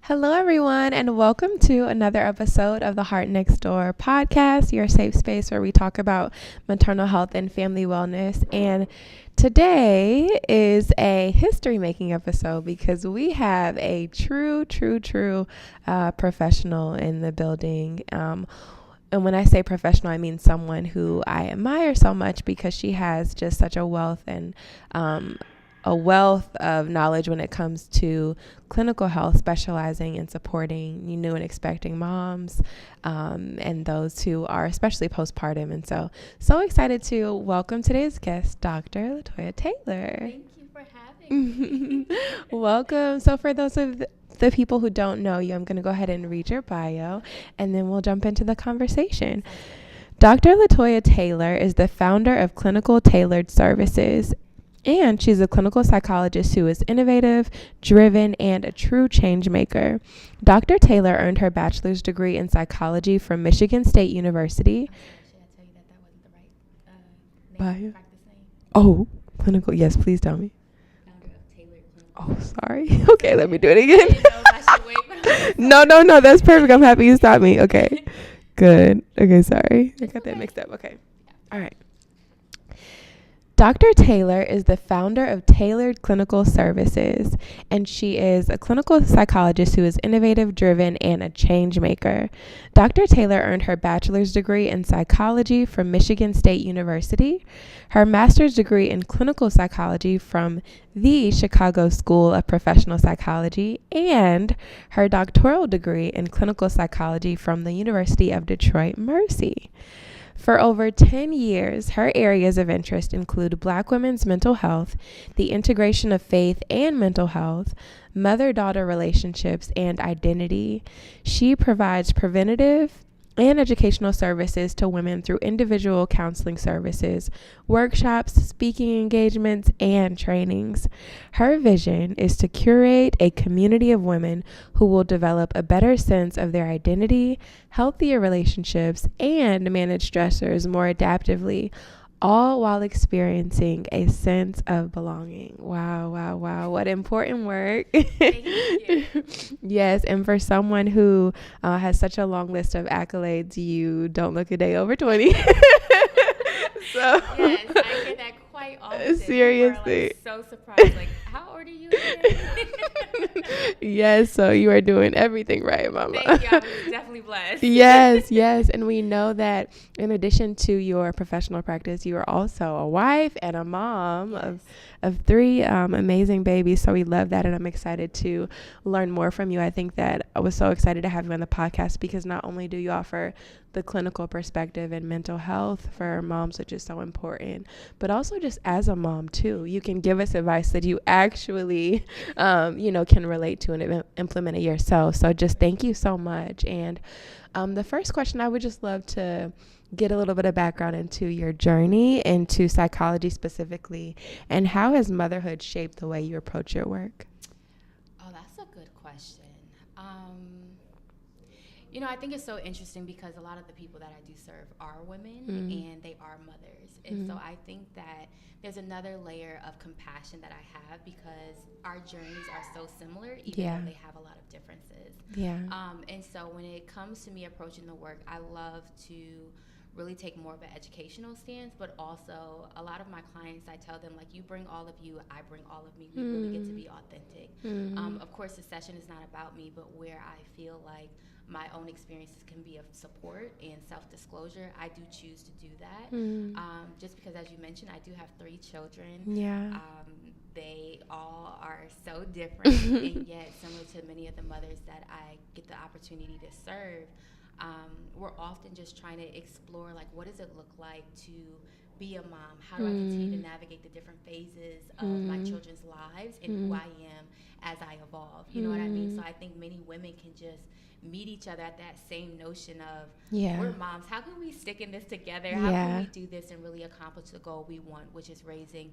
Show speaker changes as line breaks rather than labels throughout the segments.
Hello, everyone, and welcome to another episode of the Heart Next Door podcast, your safe space where we talk about maternal health and family wellness. And today is a history making episode because we have a true professional in the building. And when I say professional, I mean someone who I admire so much because she has just such a wealth and a wealth of knowledge when it comes to clinical health, specializing in supporting new and expecting moms and those who are especially postpartum. And so excited to welcome today's guest, Dr. Latoya Taylor.
Thank you for having me.
Welcome. So for those of the people who don't know you, I'm going to go ahead and read your bio, and then we'll jump into the conversation. Dr. Latoya Taylor is the founder of Clinical Tailored Services, and she's a clinical psychologist who is innovative, driven, and a true change maker. Dr. Taylor earned her bachelor's degree in psychology from Michigan State University.
Should I tell you that wasn't the right name? Practice name?
Oh, clinical. Yes, please tell me.
Founder of Tailored Clinical.
Oh, sorry. Okay, let me do it again.
I didn't know if I should wait, but
No, that's perfect. I'm happy you stopped me. Okay, good. Okay, sorry. I
It's
got that
okay.
mixed up. Okay. All right. Dr. Taylor is the founder of Tailored Clinical Services, and she is a clinical psychologist who is innovative, driven, and a change maker. Dr. Taylor earned her bachelor's degree in psychology from Michigan State University, her master's degree in clinical psychology from the Chicago School of Professional Psychology, and her doctoral degree in clinical psychology from the University of Detroit Mercy. For over 10 years, her areas of interest include Black women's mental health, the integration of faith and mental health, mother-daughter relationships, and identity. She provides preventative and educational services to women through individual counseling services, workshops, speaking engagements, and trainings. Her vision is to curate a community of women who will develop a better sense of their identity, healthier relationships, and manage stressors more adaptively, all while experiencing a sense of belonging. Wow. What important work.
thank you.
Yes, and for someone who has such a long list of accolades, you don't look a day over 20. So
Yes, I get that quite often.
Seriously.
People are, so surprised. Like, how old are you again?
Yes, so you are doing everything right, Mama.
Thank you. I was definitely blessed.
Yes. And we know that in addition to your professional practice, you are also a wife and a mom of three amazing babies. So we love that. And I'm excited to learn more from you. I think that I was so excited to have you on the podcast because not only do you offer the clinical perspective and mental health for moms, which is so important, but also just as a mom too, you can give us advice that you actually, can relate to and implement it yourself. So just thank you so much. And the first question, I would just love to get a little bit of background into your journey into psychology specifically, and how has motherhood shaped the way you approach your work?
Oh, that's a good question. I think it's so interesting because a lot of the people that I do serve are women and they are mothers. And so I think that there's another layer of compassion that I have because our journeys are so similar, even though they have a lot of differences. And so when it comes to me approaching the work, I love to really take more of an educational stance, but also a lot of my clients, I tell them, like, you bring all of you, I bring all of me. We really get to be authentic. Of course, the session is not about me, but where I feel like my own experiences can be of support and self-disclosure, I do choose to do that. Just because, as you mentioned, I do have 3 children. They all are so different, and yet similar to many of the mothers that I get the opportunity to serve, we're often just trying to explore, like, what does it look like to be a mom? How do I continue to navigate the different phases of my children's lives and who I am as I evolve? You know what I mean? So I think many women can just meet each other at that same notion of we're moms. How can we stick in this together? How can we do this and really accomplish the goal we want, which is raising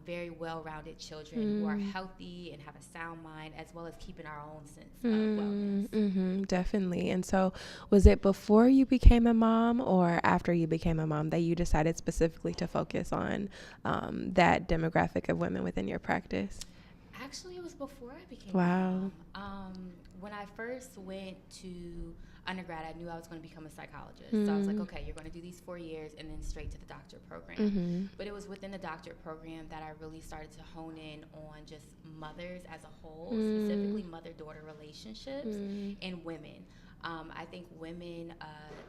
very well-rounded children who are healthy and have a sound mind, as well as keeping our own sense of wellness.
Definitely. And so was it before you became a mom or after you became a mom that you decided specifically to focus on that demographic of women within your practice?
Actually, it was before I became
Wow.
a mom. When I first went to undergrad, I knew I was going to become a psychologist. So I was like, okay, you're going to do these 4 years and then straight to the doctorate program.
Mm-hmm.
But it was within the doctorate program that I really started to hone in on just mothers as a whole, specifically mother-daughter relationships and women. I think women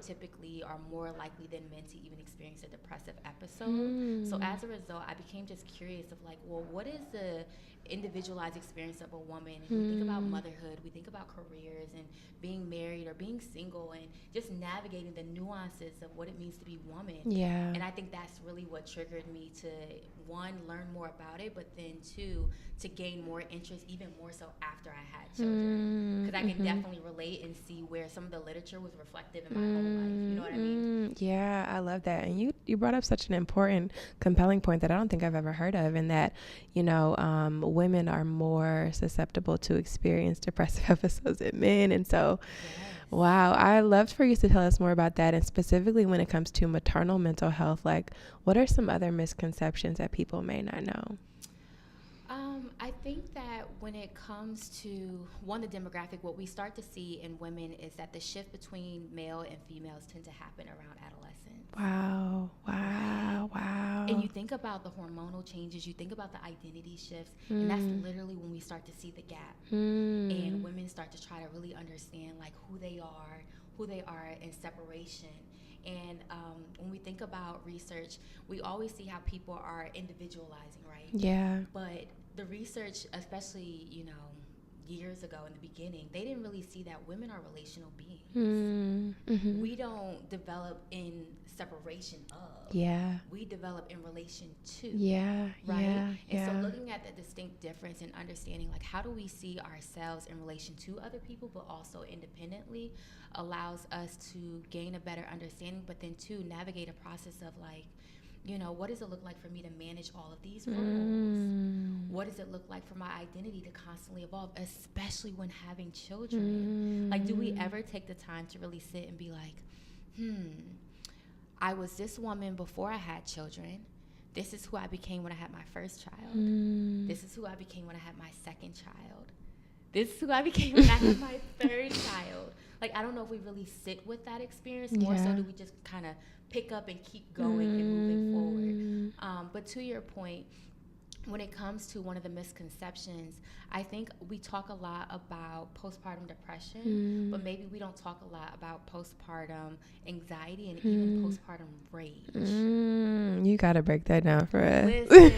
typically are more likely than men to even experience a depressive episode. So as a result, I became just curious of like, well, what is the individualized experience of a woman? And we think about motherhood, we think about careers and being married or being single and just navigating the nuances of what it means to be woman.
Yeah.
And I think that's really what triggered me to, one, learn more about it, but then two, to gain more interest, even more so after I had children. Because I can definitely relate and see where some of the literature was reflective in my own life. You know what I mean?
Yeah, I love that. And you brought up such an important, compelling point that I don't think I've ever heard of, in that, women are more susceptible to experience depressive episodes than men. And so, wow, I loved for you to tell us more about that. And specifically when it comes to maternal mental health, like, what are some other misconceptions that people may not know?
I think that when it comes to, one, the demographic, what we start to see in women is that the shift between male and females tend to happen around adolescence.
Wow.
And you think about the hormonal changes, you think about the identity shifts, and that's literally when we start to see the gap. And women start to try to really understand like who they are in separation. And when we think about research, we always see how people are individualizing, right?
Yeah.
But the research, especially, years ago in the beginning, they didn't really see that women are relational beings. We don't develop in separation of.
Yeah.
We develop in relation to.
Yeah.
Right?
Yeah.
And so looking at the distinct difference and understanding like how do we see ourselves in relation to other people but also independently allows us to gain a better understanding, but then to navigate a process of like, what does it look like for me to manage all of these roles? What does it look like for my identity to constantly evolve, especially when having children? Like, do we ever take the time to really sit and be like, I was this woman before I had children. This is who I became when I had my first child. This is who I became when I had my second child. This is who I became when I had my third child. Like, I don't know if we really sit with that experience. More so do we just kind of pick up and keep going and moving forward. But to your point, when it comes to one of the misconceptions, I think we talk a lot about postpartum depression, but maybe we don't talk a lot about postpartum anxiety and even postpartum rage.
You got to break that down for us.
Listen,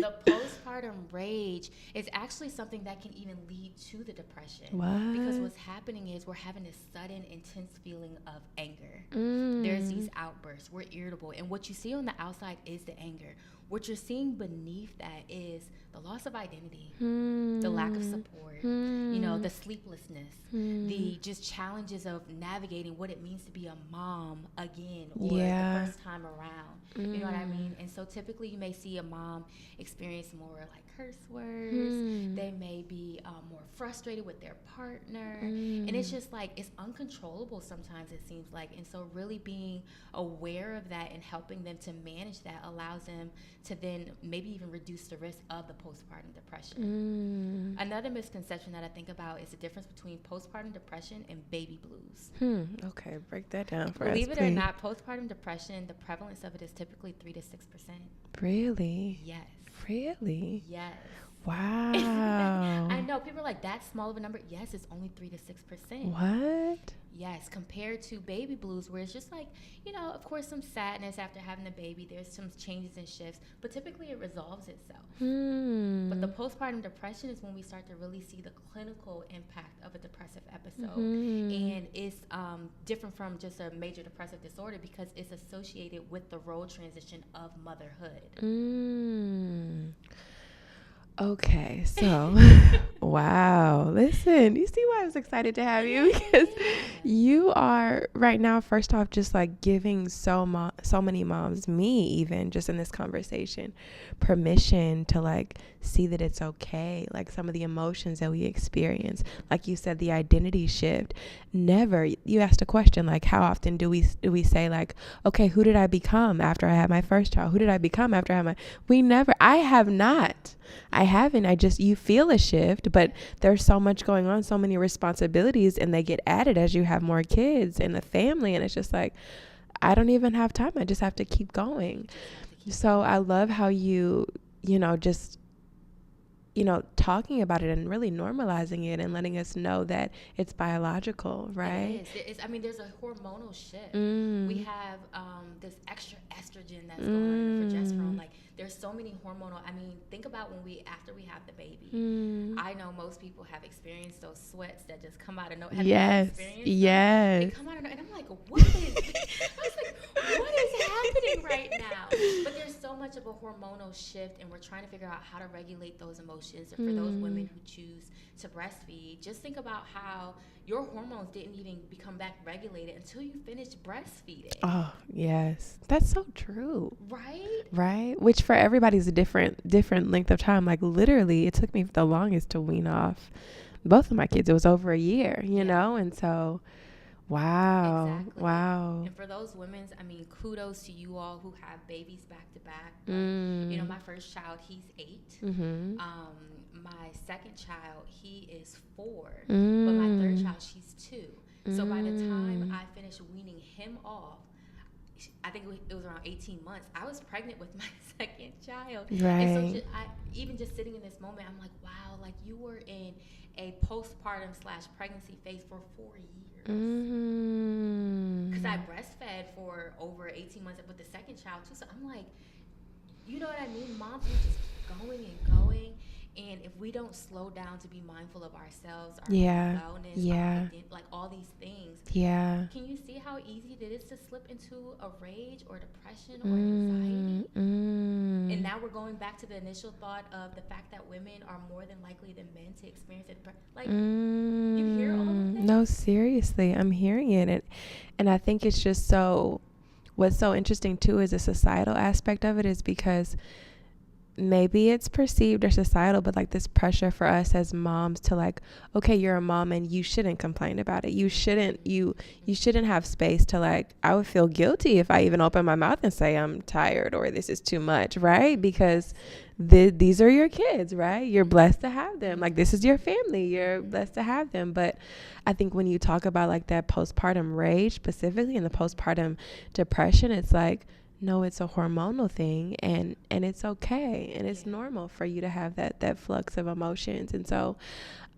the postpartum rage is actually something that can even lead to the depression.
What?
Because what's happening is we're having this sudden, intense feeling of anger. There's these outbursts. We're irritable. And what you see on the outside is the anger. What you're seeing beneath that is the loss of identity, the lack of support, the sleeplessness, the just challenges of navigating what it means to be a mom again or the first time around. You know what I mean? And so typically you may see a mom experience more like curse words. They may be more frustrated with their partner. And it's just like, it's uncontrollable sometimes, it seems like. And so really being aware of that and helping them to manage that allows them to then maybe even reduce the risk of the postpartum depression. Another misconception that I think about is the difference between postpartum depression and baby blues.
Okay, break that down for us,
Believe it
please.
or not, postpartum depression, the prevalence of it is typically 3 to 6%.
Really?
Yes.
Really?
Yes.
Wow.
I know people are like, that's small of a number. Yes, it's only 3 to 6%.
What?
Yes, compared to baby blues, where it's just like, of course, some sadness after having the baby. There's some changes and shifts, but typically it resolves itself. But the postpartum depression is when we start to really see the clinical impact of a depressive episode. And it's different from just a major depressive disorder because it's associated with the role transition of motherhood.
Okay, so Wow. Listen, you see why I was excited to have you? Because you are right now, first off, just like giving so many moms, me even, just in this conversation, permission to like see that it's okay. Like some of the emotions that we experience, like you said, the identity shift. Never, you asked a question like, how often do we say like, okay, who did I become after I had my first child? Who did I become after I had we never, I have not. I haven't. You feel a shift, but there's so much going on, so many responsibilities, and they get added as you have more kids and a family. And it's just like, I don't even have time. I just have to keep going. So I love how just, talking about it and really normalizing it and letting us know that it's biological, right?
It is. There's a hormonal shift. We have this extra estrogen that's going on, the progesterone. Like, there's so many hormonal. Think about after we have the baby. I know most people have experienced those sweats that just come out of nowhere.
Yes.
They come out of nowhere, and I'm like, what is? I was like, what is happening right now? But there's so much of a hormonal shift, and we're trying to figure out how to regulate those emotions. And for those women who choose to breastfeed, just think about how your hormones didn't even become back regulated until you finished breastfeeding.
Oh, yes. That's so true.
Right?
Which for everybody's a different length of time. Like literally, it took me the longest to wean off both of my kids. It was over a year, you know? And so, wow.
Exactly.
Wow.
And for those women, kudos to you all who have babies back to back. My first child, he's 8. My second child, he is 4. But my third child, she's 2. So by the time I finished weaning him off, I think it was around 18 months, I was pregnant with my second child.
Right.
And so even just sitting in this moment, I'm like, wow, like you were in a postpartum / pregnancy phase for 4 years. Because I breastfed for over 18 months with the second child too. So I'm like, you know what I mean? Moms are just going and going. And if we don't slow down to be mindful of ourselves, our wellness, like all these things, can you see how easy it is to slip into a rage or depression or anxiety? And now we're going back to the initial thought of the fact that women are more than likely than men to experience it. Like, you hear all of this?
No, seriously, I'm hearing it. And I think it's just what's so interesting too is the societal aspect of it is because maybe it's perceived or societal, but like this pressure for us as moms to like, okay, you're a mom and you shouldn't complain about it. You shouldn't have space to like, I would feel guilty if I even open my mouth and say I'm tired or this is too much, right? Because these are your kids, right? You're blessed to have them. Like this is your family. You're blessed to have them. But I think when you talk about like that postpartum rage specifically and the postpartum depression, it's like, no, it's a hormonal thing and it's okay. And it's normal for you to have that flux of emotions. And so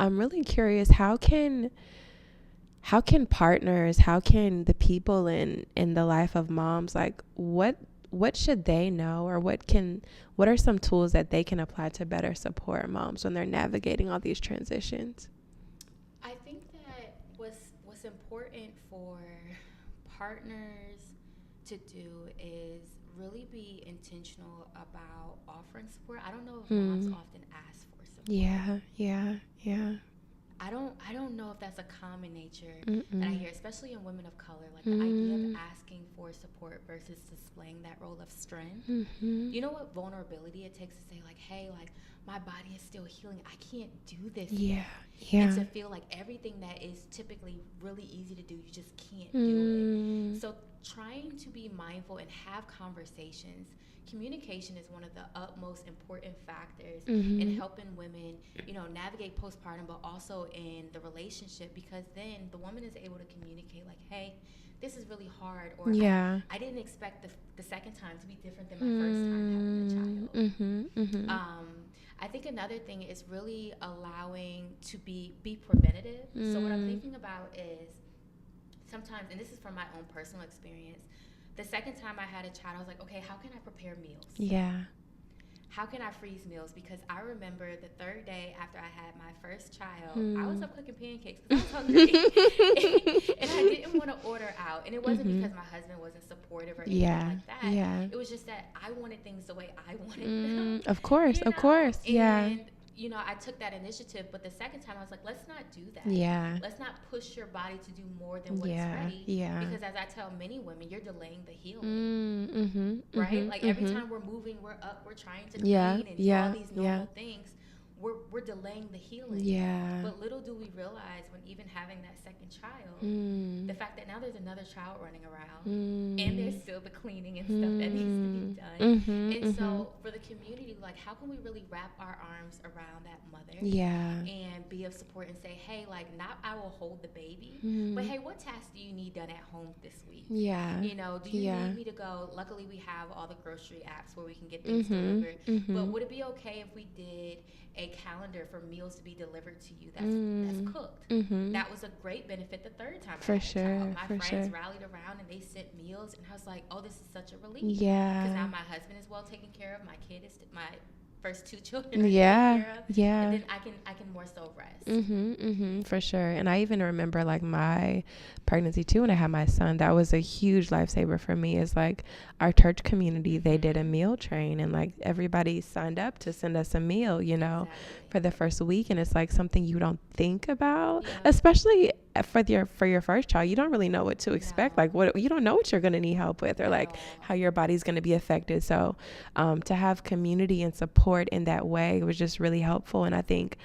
I'm really curious, how can partners, how can the people in the life of moms, like what should they know or what are some tools that they can apply to better support moms when they're navigating all these transitions?
I think that what's important for partners to do is really be intentional about offering support. I don't know if moms often ask for support.
Yeah.
I don't know if that's a common nature that I hear, especially in women of color. Like the idea of asking for support versus displaying that role of strength. You know what vulnerability it takes to say like, hey, like my body is still healing. I can't do this.
Yeah.
And to feel like everything that is typically really easy to do, you just can't do it. So trying to be mindful and have conversations. Communication is one of the utmost important factors in helping women, navigate postpartum, but also in the relationship, because then the woman is able to communicate like, hey, this is really hard, or I didn't expect the second time to be different than my first time having a child. I think another thing is really allowing to be preventative. So what I'm thinking about is sometimes, and this is from my own personal experience, the second time I had a child, I was like, okay, how can I prepare meals?
Yeah.
How can I freeze meals? Because I remember the third day after I had my first child, I was up cooking pancakes because I was hungry. And I didn't want to order out. And it wasn't because my husband wasn't supportive or anything like that.
Yeah.
It was just that I wanted things the way I wanted them.
Of course.
And you know, I took that initiative, but the second time I was like, let's not do that.
Yeah.
Let's not push your body to do more than what
Yeah.
it's ready.
Yeah.
Because as I tell many women, you're delaying the healing.
Right?
Like every time we're moving, we're up, we're trying to clean and do
Yeah.
all these normal things. We're delaying the healing.
Yeah.
But little do we realize when even having that second child, the fact that now there's another child running around and there's still the cleaning and stuff that needs to be done. And so for the community, like, how can we really wrap our arms around that mother?
Yeah.
And be of support and say, hey, like, not I will hold the baby, but hey, what tasks do you need done at home this week?
Yeah.
You know, do you need me to go? Luckily, we have all the grocery apps where we can get things delivered. But would it be okay if we did a calendar for meals to be delivered to you that's cooked? That was a great benefit the third time.
For sure.
My friends rallied around and they sent meals, and I was like, oh, this is such a relief.
Yeah.
Because now my husband is well taken care of. My kid is my first two children are taken care of.
Yeah.
And then I can more so rest.
For sure. And I even remember like my pregnancy too, when I had my son. That was a huge lifesaver for me. Is like our church community, they did a meal train, and like everybody signed up to send us a meal, you know, for the first week. And it's like something you don't think about, especially for your first child. You don't really know what to expect. Like what you don't know what you're going to need help with, or like how your body's going to be affected. So to have community and support in that way was just really helpful. And I think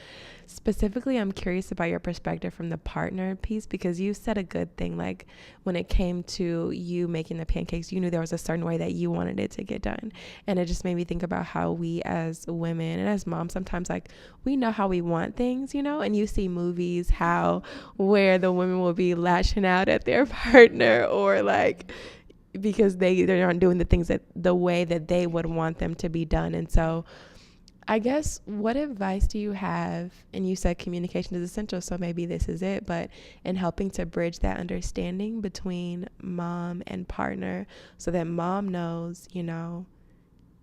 specifically, I'm curious about your perspective from the partner piece, because you said a good thing. Like when it came to you making the pancakes, you knew there was a certain way that you wanted it to get done. And it just made me think about how we as women and as moms, sometimes like we know how we want things, you know, and you see movies where the women will be lashing out at their partner, or like because they aren't doing the things that the way that they would want them to be done. And so I guess, what advice do you have? And you said communication is essential, so maybe this is it, but in helping to bridge that understanding between mom and partner, so that mom knows, you know,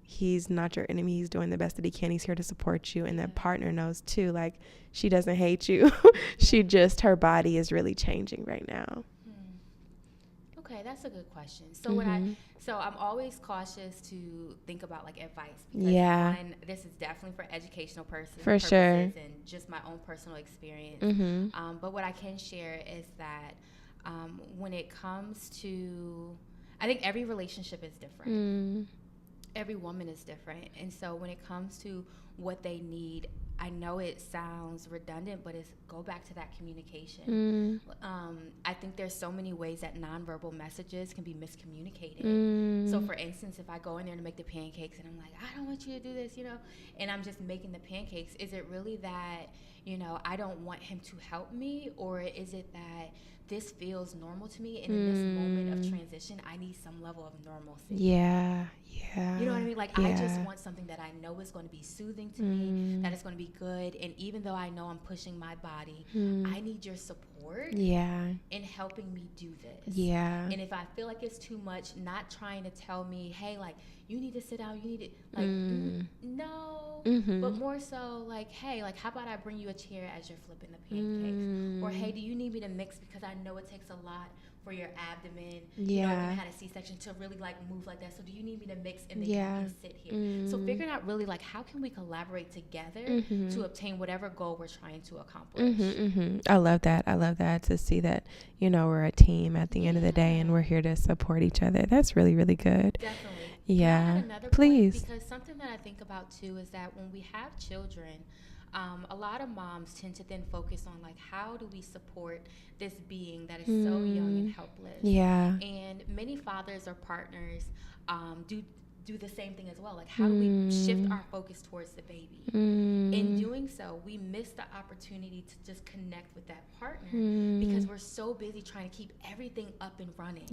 he's not your enemy, he's doing the best that he can, he's here to support you, and that partner knows too, like, she doesn't hate you. Her body is really changing right now.
Okay, that's a good question. So I'm always cautious to think about like advice, because one, this is definitely for educational purposes and just my own personal experience. But what I can share is that when it comes to, I think every relationship is different. Every woman is different. And so when it comes to what they need, I know it sounds redundant, but it's go back to that communication. I think there's so many ways that nonverbal messages can be miscommunicated. So for instance, if I go in there to make the pancakes and I'm like, I don't want you to do this, you know, and I'm just making the pancakes, is it really that, you know, I don't want him to help me, or is it that this feels normal to me, and in this moment of transition, I need some level of normalcy? You know what I mean? Like, I just want something that I know is going to be soothing to me, that is going to be good. And even though I know I'm pushing my body, I need your support in helping me do this. And if I feel like it's too much, not trying to tell me, hey, like, you need to sit down, you need to, like, no. But more so, like, hey, like, how about I bring you a chair as you're flipping the pancakes? Or, hey, do you need me to mix, because I know it takes a lot for your abdomen, you know, if you had a C-section, to really like move like that. So do you need me to mix, and then you sit here? So figuring out really like, how can we collaborate together to obtain whatever goal we're trying to accomplish?
I love that, to see that, you know, we're a team at the end of the day, and we're here to support each other. That's really, really good.
Definitely.
Yeah.
Another
Please.
Point, because something that I think about too is that when we have children, a lot of moms tend to then focus on like, how do we support this being that is so young and helpless? And many fathers or partners do the same thing as well. Like, how do we shift our focus towards the baby? In doing so, we miss the opportunity to just connect with that partner, because we're so busy trying to keep everything up and running.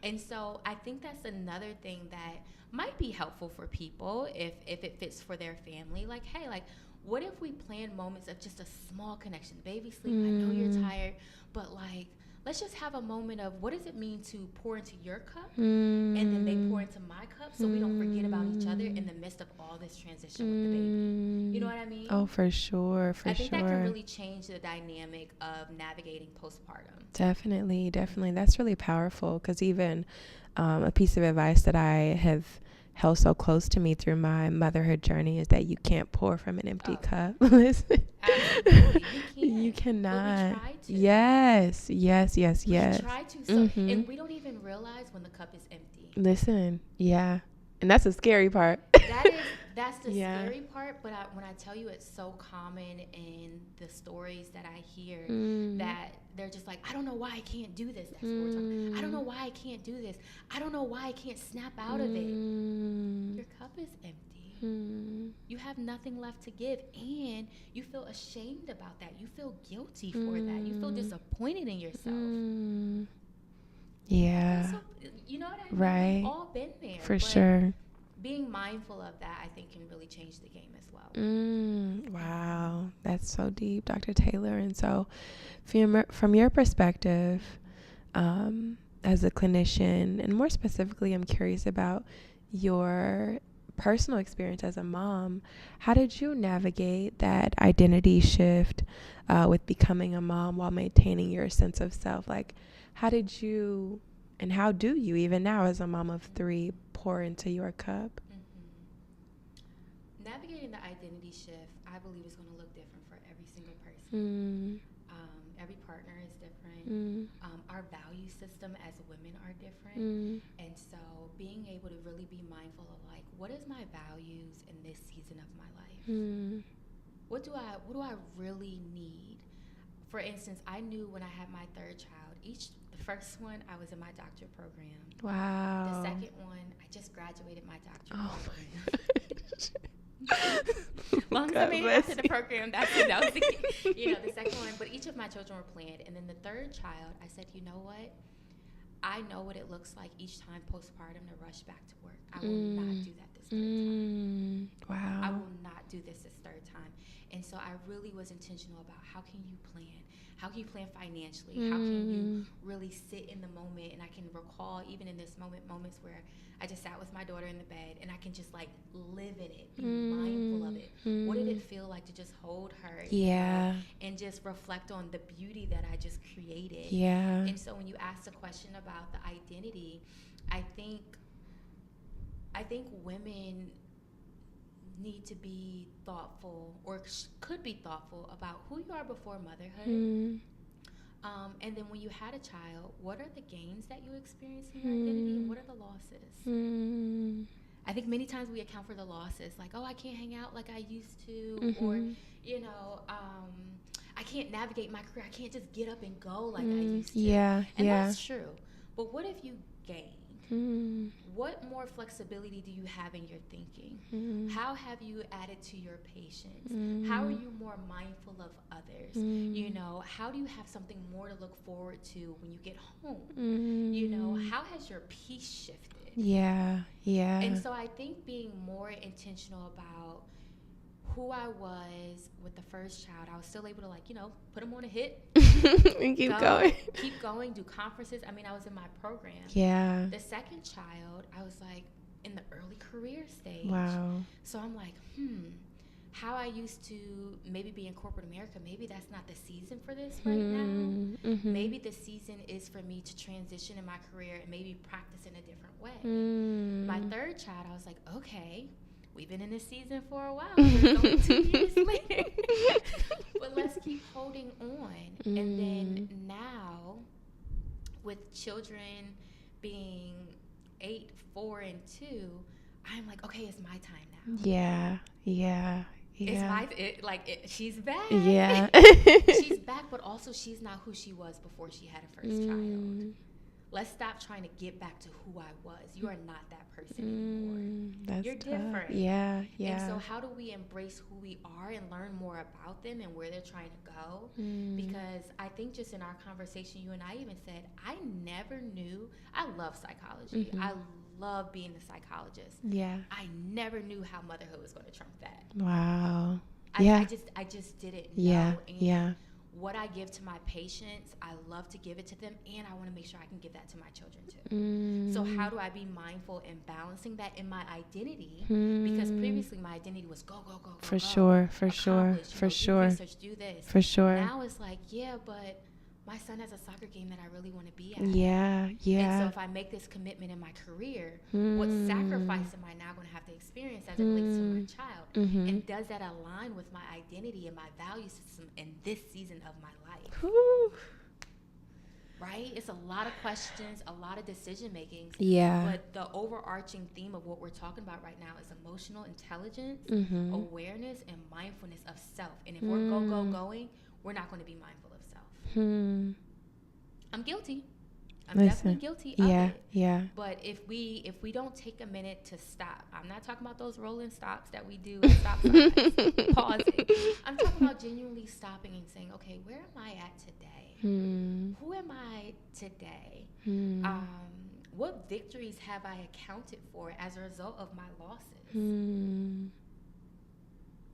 And so I think that's another thing that might be helpful for people if it fits for their family. Like, hey, like, what if we plan moments of just a small connection? Baby sleep, I know you're tired, but like, let's just have a moment of, what does it mean to pour into your cup, and then they pour into my cup, so we don't forget about each other in the midst of all this transition with the baby. You know what I mean?
Oh, for sure,
I think that can really change the dynamic of navigating postpartum.
Definitely. That's really powerful, because even a piece of advice that I have held so close to me through my motherhood journey is that you can't pour from an empty cup. Listen.
Absolutely.
You cannot.
But we try to.
Yes.
We try to. So, and we don't even realize when the cup is empty.
Listen. Yeah. And that's the scary part.
That's the scary part. But when I tell you, it's so common in the stories that I hear that they're just like, I don't know why I can't do this. That's what we're talking. I don't know why I can't do this. I don't know why I can't snap out of it. Your cup is empty. You have nothing left to give, and you feel ashamed about that. You feel guilty for that. You feel disappointed in yourself.
Yeah.
So, you know what I mean?
Right.
We've all been there.
For sure.
Being mindful of that, I think, can really change the game as well.
Wow. That's so deep, Dr. Taylor. And so from your perspective, as a clinician, and more specifically, I'm curious about your personal experience as a mom. How did you navigate that identity shift with becoming a mom while maintaining your sense of self? Like, how did you, and how do you, even now as a mom of 3, pour into your cup?
Navigating the identity shift, I believe, is going to look different for every single person. Every partner is different. Our value system as women are different. And so being able to really be mindful of, like, what is my values in this season of my life? What do I really need? For instance, I knew when I had my 3rd child, the first one, I was in my doctorate program.
Wow.
The second one, I just graduated my doctorate program. Long as I made it after the program, that was the second one. But each of my children were planned. And then the 3rd child, I said, you know what? I know what it looks like each time postpartum to rush back to work. I will not do that this 3rd time.
Wow.
I will not do this 3rd time. And so I really was intentional about how can you plan? How can you plan financially? How can you really sit in the moment? And I can recall, even in this moments where I just sat with my daughter in the bed and I can just, like, live in it, be mindful of it. What did it feel like to just hold her? And just reflect on the beauty that I just created. And so when you ask the question about the identity, I think women need to be thoughtful, or could be thoughtful, about who you are before motherhood. And then when you had a child, what are the gains that you experience in your identity, and what are the losses? I think many times we account for the losses, like, oh, I can't hang out like I used to, or, I can't navigate my career. I can't just get up and go like I used to. And that's true. But what if you gain? What more flexibility do you have in your thinking? How have you added to your patience? How are you more mindful of others? How do you have something more to look forward to when you get home? How has your peace shifted? And so I think being more intentional about who I was with the first child, I was still able to, like, put them on a hit.
And keep
going, do conferences. I mean, I was in my program. The second child, I was, like, in the early career stage.
Wow.
So I'm like, how I used to maybe be in corporate America, maybe that's not the season for this right now. Maybe the season is for me to transition in my career and maybe practice in a different way. My 3rd child, I was like, okay, we've been in this season for a while. We're only 2 years later. But let's keep holding on. And then now, with children being 8, 4, and 2, I'm like, okay, it's my time now. She's back. She's back, but also she's not who she was before she had her first child. Let's stop trying to get back to who I was. You are not that person anymore. You're tough. Different. And so how do we embrace who we are and learn more about them and where they're trying to go? Because I think just in our conversation, you and I even said, I never knew. I love psychology. I love being a psychologist. I never knew how motherhood was going to trump that.
Wow.
I just didn't know. And what I give to my patients, I love to give it to them, and I want to make sure I can give that to my children too. So how do I be mindful in balancing that in my identity? Because previously my identity was go.
For sure.
Do research, do this.
For sure.
Now it's like, but my son has a soccer game that I really want to be at.
Yeah, yeah.
And so if I make this commitment in my career, what sacrifice am I now going to have to experience as it relates to my child? And does that align with my identity and my value system in this season of my life?
Whew.
Right? It's a lot of questions, a lot of decision making.
Yeah.
But the overarching theme of what we're talking about right now is emotional intelligence, awareness, and mindfulness of self. And if we're going, we're not going to be mindful of self. I'm guilty. I'm definitely guilty of it.
Yeah.
But if we don't take a minute to stop, I'm not talking about those rolling stops that we do at stop signs, pausing. I'm talking about genuinely stopping and saying, okay, where am I at today? Who am I today? What victories have I accounted for as a result of my losses?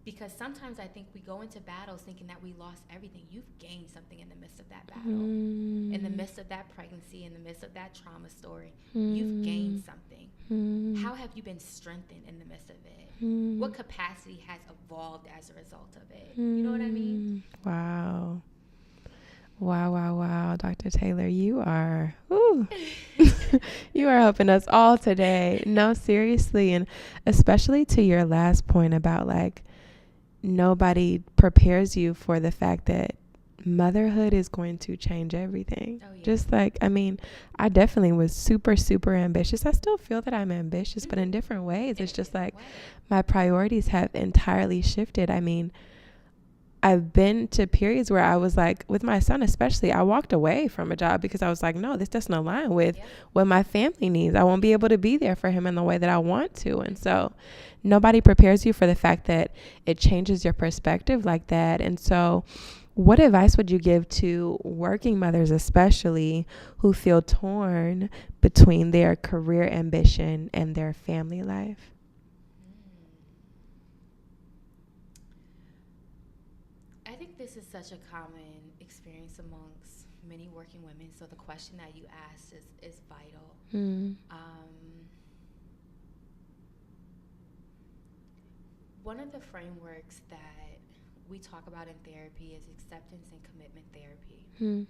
Because sometimes I think we go into battles thinking that we lost everything. You've gained something in the midst of that battle. In the midst of that pregnancy, in the midst of that trauma story, you've gained something. How have you been strengthened in the midst of it? What capacity has evolved as a result of it? You know what I mean?
Wow. Wow. Dr. Taylor, you are, you are helping us all today. No, seriously. And especially to your last point about like, nobody prepares you for the fact that motherhood is going to change everything. Oh, yeah. Just like, I mean, I definitely was super, super ambitious. I still feel that I'm ambitious, but in different ways. It's just like my priorities have entirely shifted. I mean, I've been to periods where I was like, with my son especially, I walked away from a job because I was like, no, this doesn't align with what my family needs. I won't be able to be there for him in the way that I want to. And so nobody prepares you for the fact that it changes your perspective like that. And so what advice would you give to working mothers, especially who feel torn between their career ambition and their family life?
I think this is such a common experience amongst many working women. So the question that you asked is vital. One of the frameworks that we talk about in therapy is acceptance and commitment therapy.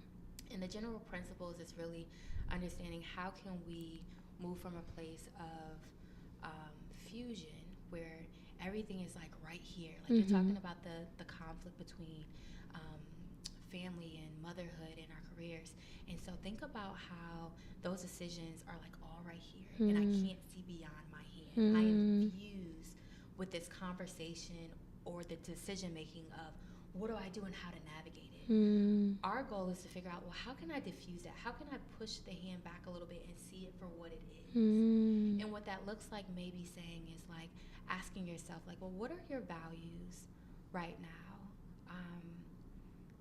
And the general principles is really understanding how can we move from a place of fusion where everything is like right here. Like you're talking about the conflict between family and motherhood in our careers. And so think about how those decisions are like all right here. And I can't see beyond my hand. I am fused with this conversation or the decision making of what do I do and how to navigate it. Our goal is to figure out, well, how can I diffuse that? How can I push the hand back a little bit and see it for what it is? And what that looks like maybe saying is like asking yourself, like, well, what are your values right now?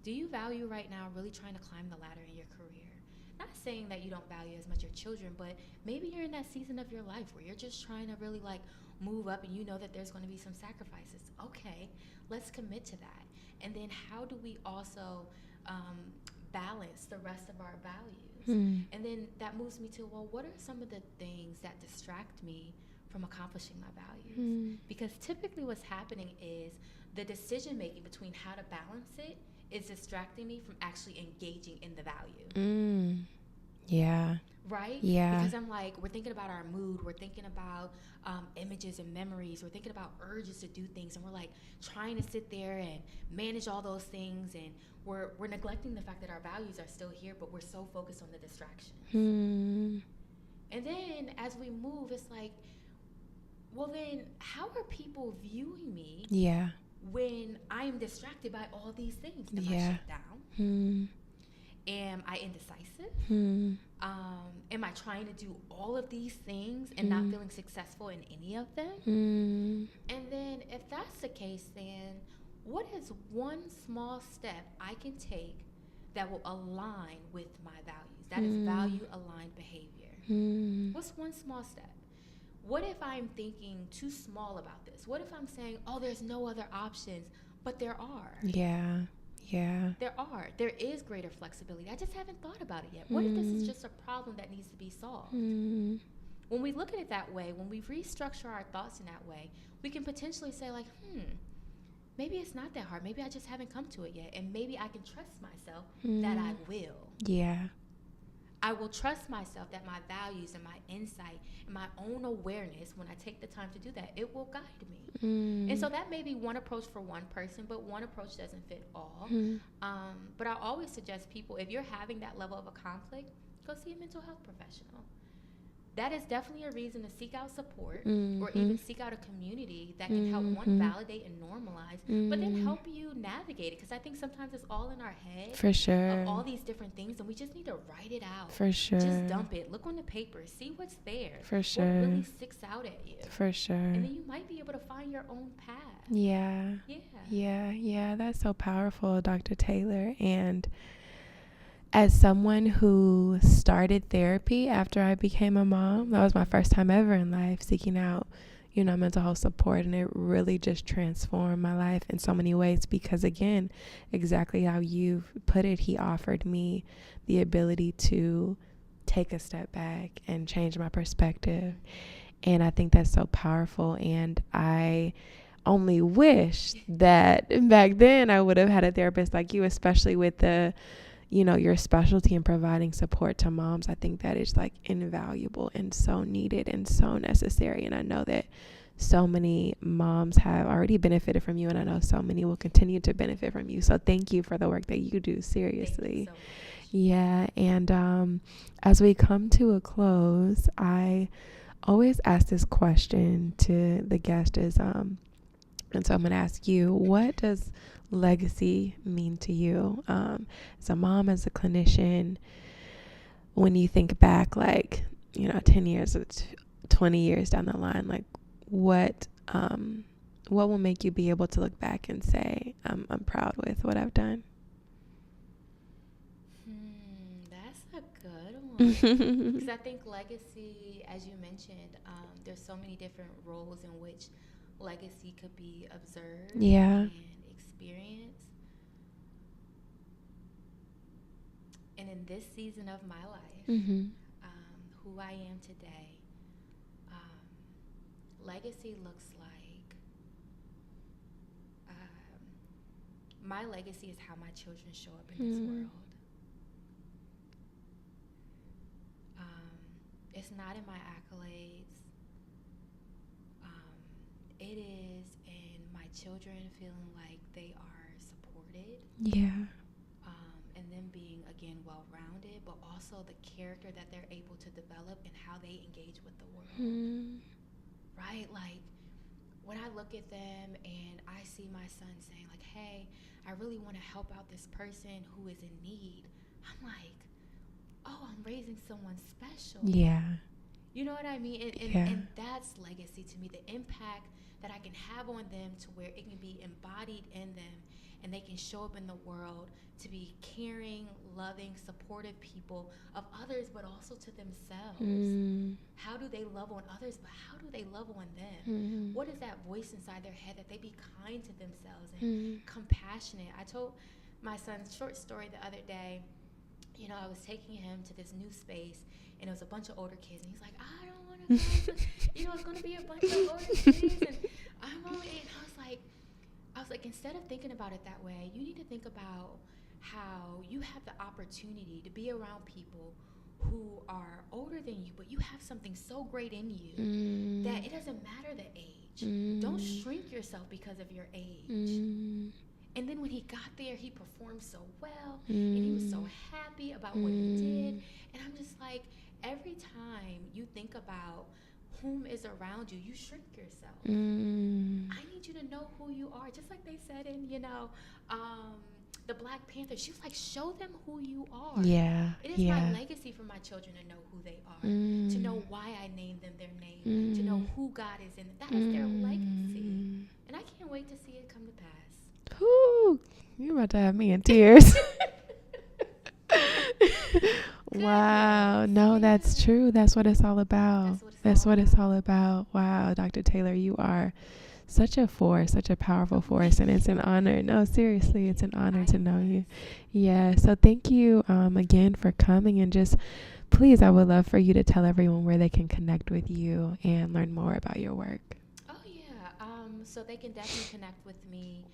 Do you value right now really trying to climb the ladder in your career? Not saying that you don't value as much your children, but maybe you're in that season of your life where you're just trying to really like move up and you know that there's going to be some sacrifices. Okay, let's commit to that. And then how do we also balance the rest of our values? And then that moves me to, well, what are some of the things that distract me from accomplishing my values? Because typically what's happening is the decision making between how to balance it is distracting me from actually engaging in the value.
Yeah.
Right?
Yeah.
Because I'm like, we're thinking about our mood, we're thinking about images and memories, we're thinking about urges to do things, and we're like trying to sit there and manage all those things, and we're neglecting the fact that our values are still here, but we're so focused on the distractions. And then as we move, it's like, well then, how are people viewing me?
Yeah.
When I am distracted by all these things? Am I shut down? Am I indecisive? Am I trying to do all of these things and not feeling successful in any of them? And then if that's the case, then what is one small step I can take that will align with my values? That is value aligned behavior. What's one small step? What if I'm thinking too small about this? What if I'm saying, oh, there's no other options, but there are?
Yeah.
There are. There is greater flexibility. I just haven't thought about it yet. What if this is just a problem that needs to be solved? When we look at it that way, when we restructure our thoughts in that way, we can potentially say like, maybe it's not that hard. Maybe I just haven't come to it yet. And maybe I can trust myself
Mm.
that I will.
Yeah.
I will trust myself that my values and my insight and my own awareness, when I take the time to do that, it will guide me. And so that may be one approach for one person, but one approach doesn't fit all. But I always suggest people, if you're having that level of a conflict, go see a mental health professional. That is definitely a reason to seek out support or even seek out a community that can help one validate and normalize, but then help you navigate it. Because I think sometimes it's all in our head
For sure.
of all these different things, and we just need to write it out.
For sure.
Just dump it. Look on the paper. See what's there.
For sure.
What really sticks out at you.
For sure.
And then you might be able to find your own path.
Yeah. Yeah. That's so powerful, Dr. Taylor. And as someone who started therapy after I became a mom, that was my first time ever in life seeking out, mental health support. And it really just transformed my life in so many ways because, again, exactly how you've put it, he offered me the ability to take a step back and change my perspective. And I think that's so powerful. And I only wish that back then I would have had a therapist like you, especially with the your specialty in providing support to moms. I think that is like invaluable and so needed and so necessary. And I know that so many moms have already benefited from you, and I know so many will continue to benefit from you. So thank you for the work that you do, seriously.
Thank you so much.
Yeah. And as we come to a close, I always ask this question to the guest and so I'm going to ask you, what does legacy mean to you? As a mom, as a clinician, when you think back, 10 years, 20 years down the line, what will make you be able to look back and say, I'm proud with what I've done?
That's a good one. Because I think legacy, as you mentioned, there's so many different roles in which legacy could be observed and experienced. And in this season of my life, who I am today, legacy looks like my legacy is how my children show up in this world. It's not in my accolades. It is in my children feeling like they are supported.
Yeah.
And them being, again, well-rounded, but also the character that they're able to develop and how they engage with the world. Right? Like, when I look at them and I see my son saying, like, hey, I really want to help out this person who is in need, I'm like, oh, I'm raising someone special.
Yeah.
You know what I mean? And that's legacy to me, the impact that I can have on them to where it can be embodied in them and they can show up in the world to be caring, loving, supportive people of others, but also to themselves. How do they love on others, but how do they love on them? What is that voice inside their head that they be kind to themselves and compassionate? I told my son's short story the other day. I was taking him to this new space, and it was a bunch of older kids, and he's like, I don't want to go. It's going to be a bunch of older kids, and I'm only 8. And I was like, instead of thinking about it that way, you need to think about how you have the opportunity to be around people who are older than you, but you have something so great in you that it doesn't matter the age. Don't shrink yourself because of your age. And then when he got there, he performed so well, and he was so happy about what he did. And I'm just like, every time you think about whom is around you, you shrink yourself. I need you to know who you are. Just like they said in, the Black Panther, she was like, show them who you are.
Yeah.
It is my legacy for my children to know who they are, to know why I named them their name, to know who God is in them. That is their legacy. And I can't wait to see it come to pass.
Whew, you're about to have me in tears. Wow. No, that's true. That's what it's all about. That's what it's all about. Wow, Dr. Taylor, you are such a force, such a powerful force, and it's an honor. No, seriously, it's an honor to know you. Yeah, so thank you again for coming, and just please, I would love for you to tell everyone where they can connect with you and learn more about your work.
Oh, yeah. So they can definitely connect with me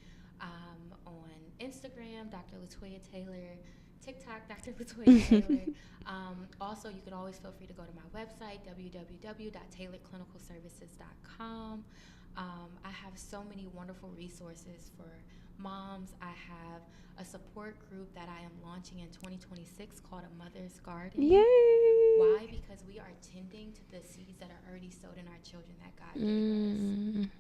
On Instagram, Dr. Latoya Taylor. TikTok, Dr. Latoya Taylor. Also, you can always feel free to go to my website, www.tailoredclinicalservices.com. I have so many wonderful resources for moms. I have a support group that I am launching in 2026 called A Mother's Garden.
Yay!
Why? Because we are tending to the seeds that are already sowed in our children that God gave us.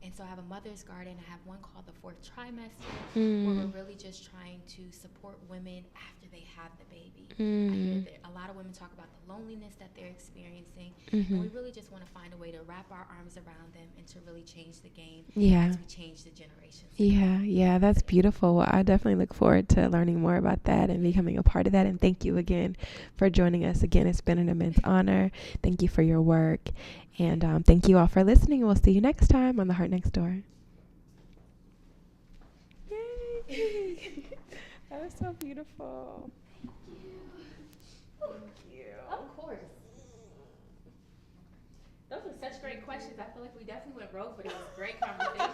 And so I have a mother's garden. I have one called the fourth trimester, where we're really just trying to support women after they have the baby. I hear that a lot of women talk about the loneliness that they're experiencing, and we really just want to find a way to wrap our arms around them and to really change the game as we change the generations.
Yeah, that's beautiful. Well, I definitely look forward to learning more about that and becoming a part of that. And thank you again for joining us. Again, it's been an immense honor. Thank you for your work. And thank you all for listening. We'll see you next time on The Heart Next Door. Yay! That was so beautiful. Thank you.
Of course. Those were such great questions. I feel like we definitely went rogue, but it was a great conversation.